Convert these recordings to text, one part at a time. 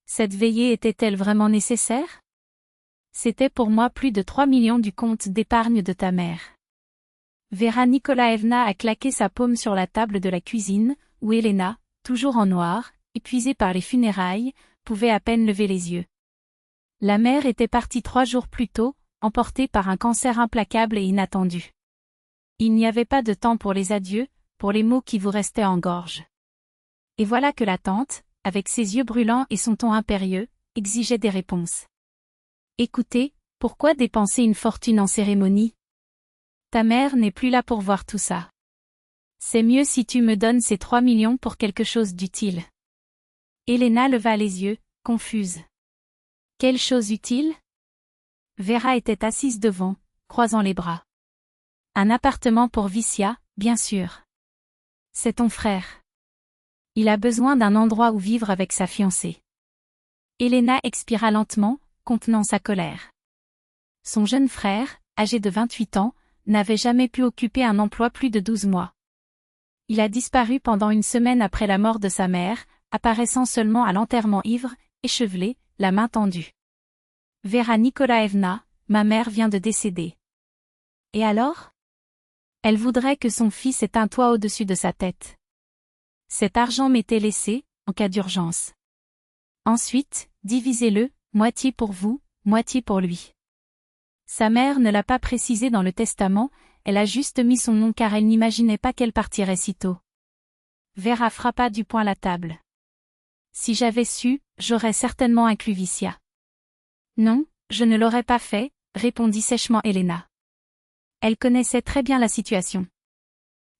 Cette veillée était-elle vraiment nécessaire? C'était pour moi plus de 3 millions du compte d'épargne de ta mère. Vera Nikolaevna a claqué sa paume sur la table de la cuisine, où Elena, toujours en noir, épuisée par les funérailles, pouvait à peine lever les yeux. La mère était partie 3 jours plus tôt, emportée par un cancer implacable et inattendu. Il n'y avait pas de temps pour les adieux, pour les mots qui vous restaient en gorge. Et voilà que la tante, avec ses yeux brûlants et son ton impérieux, exigeait des réponses. Écoutez, pourquoi dépenser une fortune en cérémonie? Ta mère n'est plus là pour voir tout ça. C'est mieux si tu me donnes ces 3 millions pour quelque chose d'utile. Elena leva les yeux, confuse. Quelle chose utile? Vera était assise devant, croisant les bras. Un appartement pour Vicia, bien sûr. C'est ton frère. Il a besoin d'un endroit où vivre avec sa fiancée. Elena expira lentement, contenant sa colère. Son jeune frère, âgé de 28 ans, n'avait jamais pu occuper un emploi plus de 12 mois. Il a disparu pendant une semaine après la mort de sa mère, apparaissant seulement à l'enterrement ivre, échevelé, la main tendue. Vera Nikolaevna, ma mère vient de décéder. Et alors? Elle voudrait que son fils ait un toit au-dessus de sa tête. Cet argent m'était laissé, en cas d'urgence. Ensuite, divisez-le, moitié pour vous, moitié pour lui. Sa mère ne l'a pas précisé dans le testament, elle a juste mis son nom car elle n'imaginait pas qu'elle partirait si tôt. Vera frappa du poing la table. Si j'avais su, j'aurais certainement inclus Vicia. Non, je ne l'aurais pas fait, répondit sèchement Elena. Elle connaissait très bien la situation.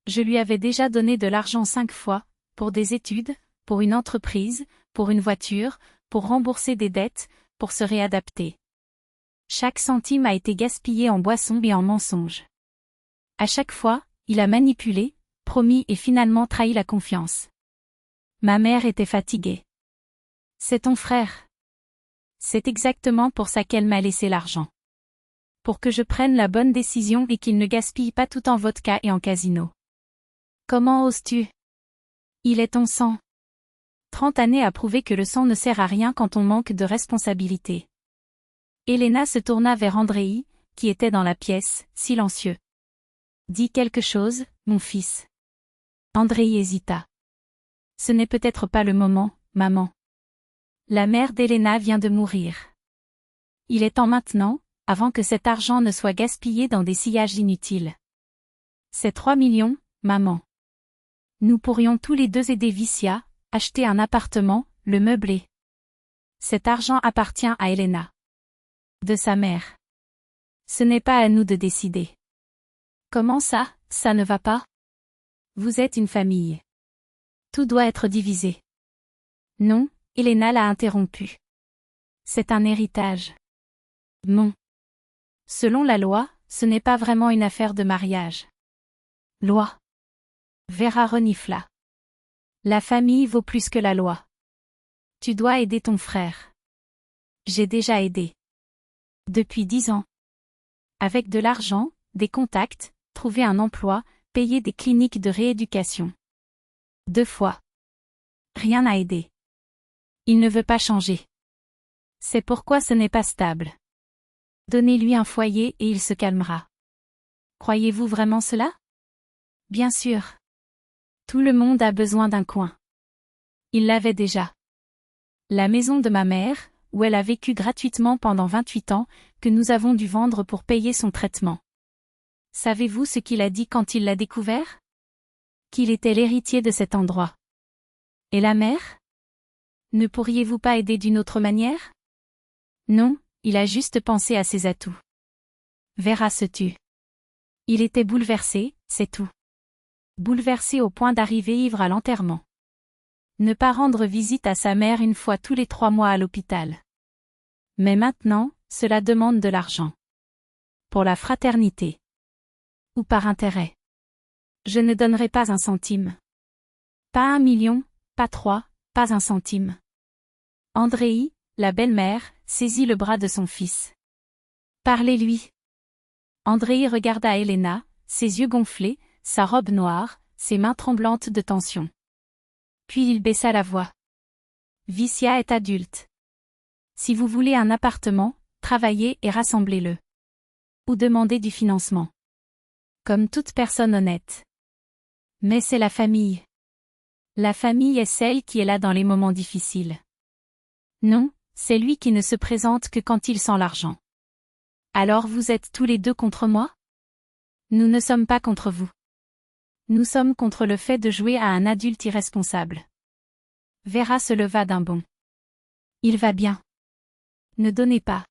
Je lui avais déjà donné de l'argent 5 fois, pour des études, pour une entreprise, pour une voiture, pour rembourser des dettes, pour se réadapter. Chaque centime a été gaspillé en boissons et en mensonges. À chaque fois, il a manipulé, promis et finalement trahi la confiance. Ma mère était fatiguée. C'est ton frère. C'est exactement pour ça qu'elle m'a laissé l'argent. Pour que je prenne la bonne décision et qu'il ne gaspille pas tout en vodka et en casino. Comment oses-tu? Il est ton sang. 30 années à prouver que le sang ne sert à rien quand on manque de responsabilité. Elena se tourna vers Andreï, qui était dans la pièce, silencieux. Dis quelque chose, mon fils. Andreï hésita. Ce n'est peut-être pas le moment, maman. La mère d'Elena vient de mourir. Il est temps maintenant, avant que cet argent ne soit gaspillé dans des sillages inutiles. C'est 3 millions, maman. Nous pourrions tous les deux aider Vicia, acheter un appartement, le meubler. Cet argent appartient à Elena. De sa mère. Ce n'est pas à nous de décider. Comment ça ne va pas? Vous êtes une famille. Tout doit être divisé. Non, Elena l'a interrompu. C'est un héritage. Non. Selon la loi, ce n'est pas vraiment une affaire de mariage. Loi. Vera renifla. La famille vaut plus que la loi. Tu dois aider ton frère. J'ai déjà aidé. Depuis 10 ans. Avec de l'argent, des contacts, trouver un emploi, payer des cliniques de rééducation. 2 fois. Rien n'a aidé. Il ne veut pas changer. C'est pourquoi ce n'est pas stable. Donnez-lui un foyer et il se calmera. Croyez-vous vraiment cela? Bien sûr. Tout le monde a besoin d'un coin. Il l'avait déjà. La maison de ma mère, où elle a vécu gratuitement pendant 28 ans, que nous avons dû vendre pour payer son traitement. Savez-vous ce qu'il a dit quand il l'a découvert? Qu'il était l'héritier de cet endroit. Et la mère? Ne pourriez-vous pas aider d'une autre manière? Non, il a juste pensé à ses atouts. Vera se tut. Il était bouleversé, c'est tout. Bouleversé au point d'arriver ivre à l'enterrement. Ne pas rendre visite à sa mère une fois tous les 3 mois à l'hôpital. Mais maintenant, cela demande de l'argent. Pour la fraternité. Ou par intérêt. Je ne donnerai pas un centime. Pas 1 million, pas 3, pas un centime. Andreï, la belle-mère, saisit le bras de son fils. Parlez-lui. Andreï regarda Elena, ses yeux gonflés, sa robe noire, ses mains tremblantes de tension. Puis il baissa la voix. Vicia est adulte. Si vous voulez un appartement, travaillez et rassemblez-le. Ou demandez du financement. Comme toute personne honnête. Mais c'est la famille. La famille est celle qui est là dans les moments difficiles. Non, c'est lui qui ne se présente que quand il sent l'argent. Alors vous êtes tous les deux contre moi? Nous ne sommes pas contre vous. Nous sommes contre le fait de jouer à un adulte irresponsable. Vera se leva d'un bond. Il va bien. Ne donnez pas.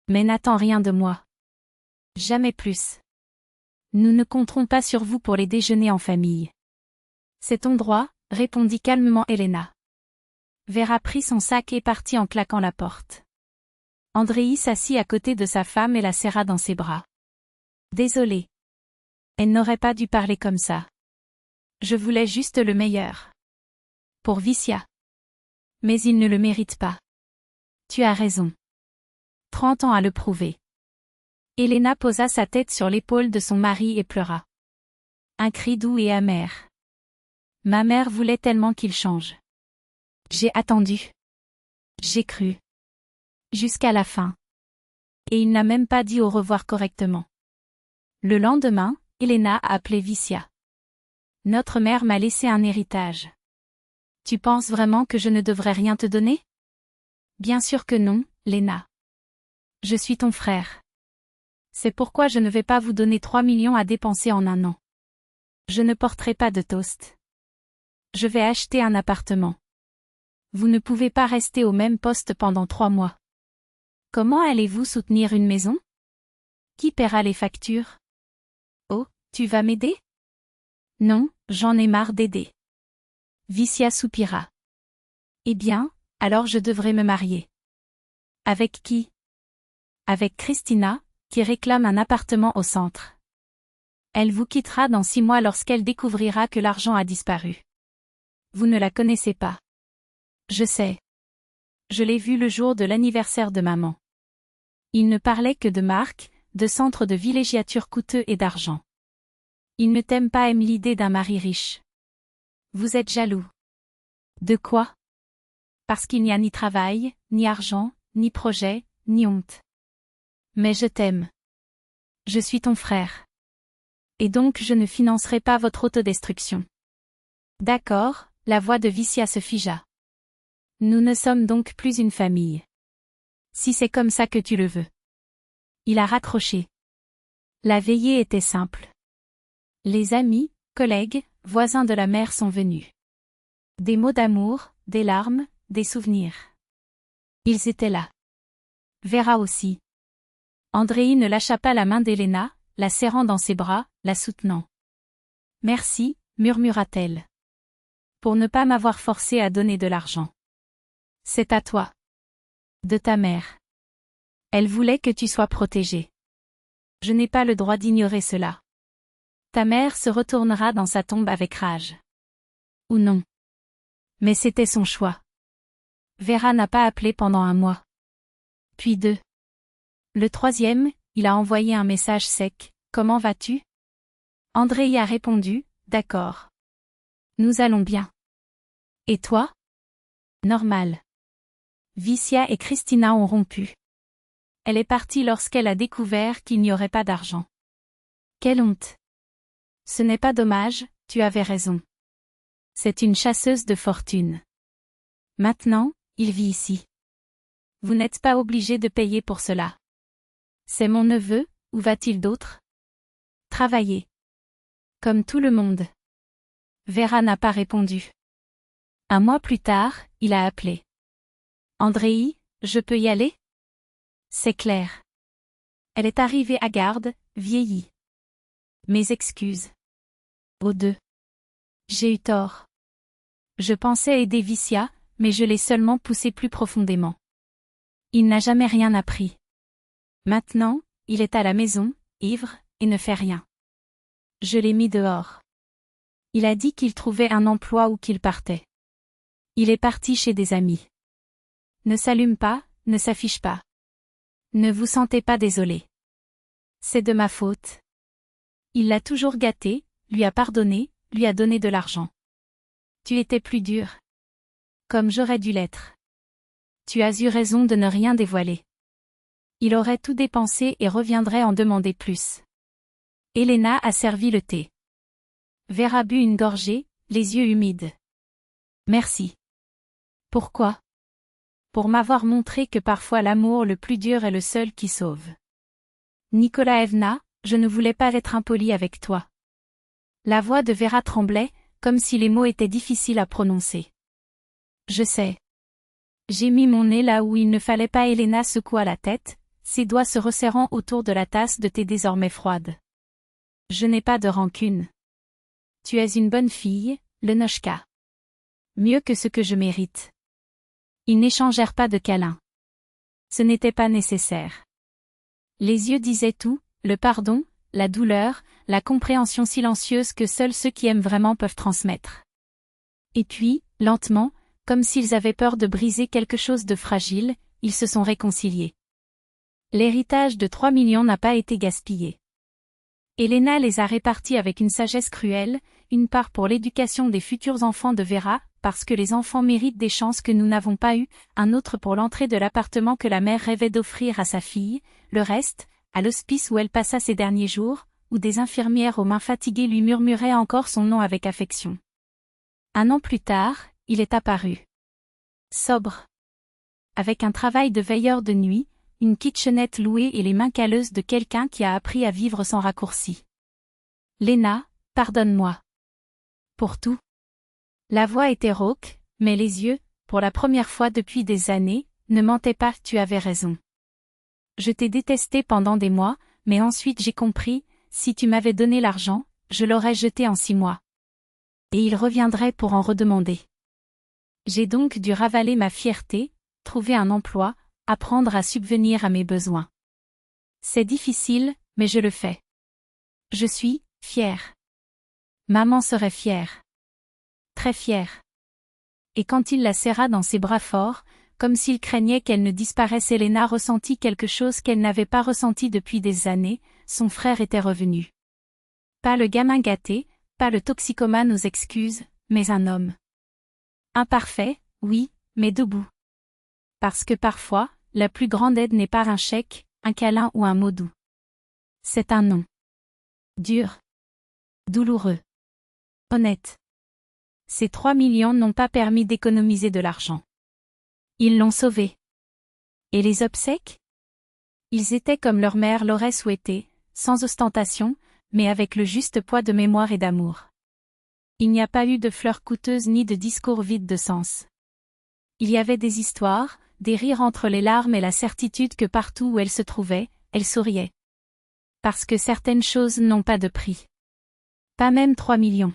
Mais n'attends rien de moi. Jamais plus. Nous ne compterons pas sur vous pour les déjeuners en famille. C'est ton droit, répondit calmement Elena. Vera prit son sac et partit en claquant la porte. Andréi s'assit à côté de sa femme et la serra dans ses bras. Désolée. Elle n'aurait pas dû parler comme ça. Je voulais juste le meilleur. Pour Vicia. Mais il ne le mérite pas. Tu as raison. 30 ans à le prouver. Elena posa sa tête sur l'épaule de son mari et pleura. Un cri doux et amer. Ma mère voulait tellement qu'il change. J'ai attendu. J'ai cru. Jusqu'à la fin. Et il n'a même pas dit au revoir correctement. Le lendemain, Elena a appelé Vicia. Notre mère m'a laissé un héritage. Tu penses vraiment que je ne devrais rien te donner? Bien sûr que non, Lena. Je suis ton frère. C'est pourquoi je ne vais pas vous donner 3 millions à dépenser en un an. Je ne porterai pas de toast. Je vais acheter un appartement. Vous ne pouvez pas rester au même poste pendant 3 mois. Comment allez-vous soutenir une maison? Qui paiera les factures? Oh, tu vas m'aider? Non, j'en ai marre d'aider. Vicia soupira. Eh bien, alors je devrais me marier. Avec qui? Avec Christina, qui réclame un appartement au centre. Elle vous quittera dans 6 mois lorsqu'elle découvrira que l'argent a disparu. Vous ne la connaissez pas. Je sais. Je l'ai vue le jour de l'anniversaire de maman. Il ne parlait que de marques, de centres de villégiature coûteux et d'argent. Il ne t'aime pas, aime l'idée d'un mari riche. Vous êtes jaloux. De quoi? Parce qu'il n'y a ni travail, ni argent, ni projet, ni honte. Mais je t'aime. Je suis ton frère. Et donc je ne financerai pas votre autodestruction. D'accord, la voix de Vicia se figea. Nous ne sommes donc plus une famille. Si c'est comme ça que tu le veux. Il a raccroché. La veillée était simple. Les amis, collègues, voisins de la mère sont venus. Des mots d'amour, des larmes, des souvenirs. Ils étaient là. Vera aussi. Andréi ne lâcha pas la main d'Elena, la serrant dans ses bras, la soutenant. Merci, murmura-t-elle. Pour ne pas m'avoir forcé à donner de l'argent. C'est à toi. De ta mère. Elle voulait que tu sois protégée. Je n'ai pas le droit d'ignorer cela. Ta mère se retournera dans sa tombe avec rage. Ou non. Mais c'était son choix. Vera n'a pas appelé pendant 1 mois. Puis 2. Le 3e, il a envoyé un message sec. Comment vas-tu? Andréi a répondu, d'accord. Nous allons bien. Et toi? Normal. Vicia et Christina ont rompu. Elle est partie lorsqu'elle a découvert qu'il n'y aurait pas d'argent. Quelle honte. Ce n'est pas dommage, tu avais raison. C'est une chasseuse de fortune. Maintenant, il vit ici. Vous n'êtes pas obligé de payer pour cela. C'est mon neveu, où va-t-il d'autre? Travailler. Comme tout le monde. Vera n'a pas répondu. 1 mois plus tard, il a appelé. Andréi, je peux y aller? C'est clair. Elle est arrivée à garde, vieillie. Mes excuses. Aux 2. J'ai eu tort. Je pensais aider Vicia, mais je l'ai seulement poussé plus profondément. Il n'a jamais rien appris. Maintenant, il est à la maison, ivre, et ne fait rien. Je l'ai mis dehors. Il a dit qu'il trouvait un emploi ou qu'il partait. Il est parti chez des amis. Ne s'allume pas, ne s'affiche pas. Ne vous sentez pas désolé. C'est de ma faute. Il l'a toujours gâté, lui a pardonné, lui a donné de l'argent. Tu étais plus dur. Comme j'aurais dû l'être. Tu as eu raison de ne rien dévoiler. Il aurait tout dépensé et reviendrait en demander plus. Elena a servi le thé. Vera but une gorgée, les yeux humides. Merci. Pourquoi? Pour m'avoir montré que parfois l'amour le plus dur est le seul qui sauve. Nikolaevna, je ne voulais pas être impoli avec toi. La voix de Vera tremblait, comme si les mots étaient difficiles à prononcer. Je sais. J'ai mis mon nez là où il ne fallait pas. Elena secoua la tête, ses doigts se resserrant autour de la tasse de thé désormais froide. Je n'ai pas de rancune. Tu es une bonne fille, Lenochka. Mieux que ce que je mérite. Ils n'échangèrent pas de câlins. Ce n'était pas nécessaire. Les yeux disaient tout, le pardon, la douleur, la compréhension silencieuse que seuls ceux qui aiment vraiment peuvent transmettre. Et puis, lentement, comme s'ils avaient peur de briser quelque chose de fragile, ils se sont réconciliés. L'héritage de 3 millions n'a pas été gaspillé. Elena les a répartis avec une sagesse cruelle, une part pour l'éducation des futurs enfants de Vera, parce que les enfants méritent des chances que nous n'avons pas eues, un autre pour l'entrée de l'appartement que la mère rêvait d'offrir à sa fille, le reste, à l'hospice où elle passa ses derniers jours, où des infirmières aux mains fatiguées lui murmuraient encore son nom avec affection. 1 an plus tard, il est apparu. Sobre. Avec un travail de veilleur de nuit, une kitchenette louée et les mains calleuses de quelqu'un qui a appris à vivre sans raccourci. Lena, pardonne-moi. Pour tout. La voix était rauque, mais les yeux, pour la première fois depuis des années, ne mentaient pas. Tu avais raison. Je t'ai détesté pendant des mois, mais ensuite j'ai compris, si tu m'avais donné l'argent, je l'aurais jeté en 6 mois. Et il reviendrait pour en redemander. J'ai donc dû ravaler ma fierté, trouver un emploi, apprendre à subvenir à mes besoins. C'est difficile, mais je le fais. Je suis fière. Maman serait fière. Très fière. Et quand il la serra dans ses bras forts, comme s'il craignait qu'elle ne disparaisse, Elena ressentit quelque chose qu'elle n'avait pas ressenti depuis des années, son frère était revenu. Pas le gamin gâté, pas le toxicomane aux excuses, mais un homme. Imparfait, oui, mais debout. Parce que parfois, la plus grande aide n'est pas un chèque, un câlin ou un mot doux. C'est un non. Dur. Douloureux. Honnête. Ces 3 millions n'ont pas permis d'économiser de l'argent. Ils l'ont sauvé. Et les obsèques? Ils étaient comme leur mère l'aurait souhaité, sans ostentation, mais avec le juste poids de mémoire et d'amour. Il n'y a pas eu de fleurs coûteuses ni de discours vides de sens. Il y avait des histoires, des rires entre les larmes et la certitude que partout où elle se trouvait, elle souriait. Parce que certaines choses n'ont pas de prix. Pas même 3 millions.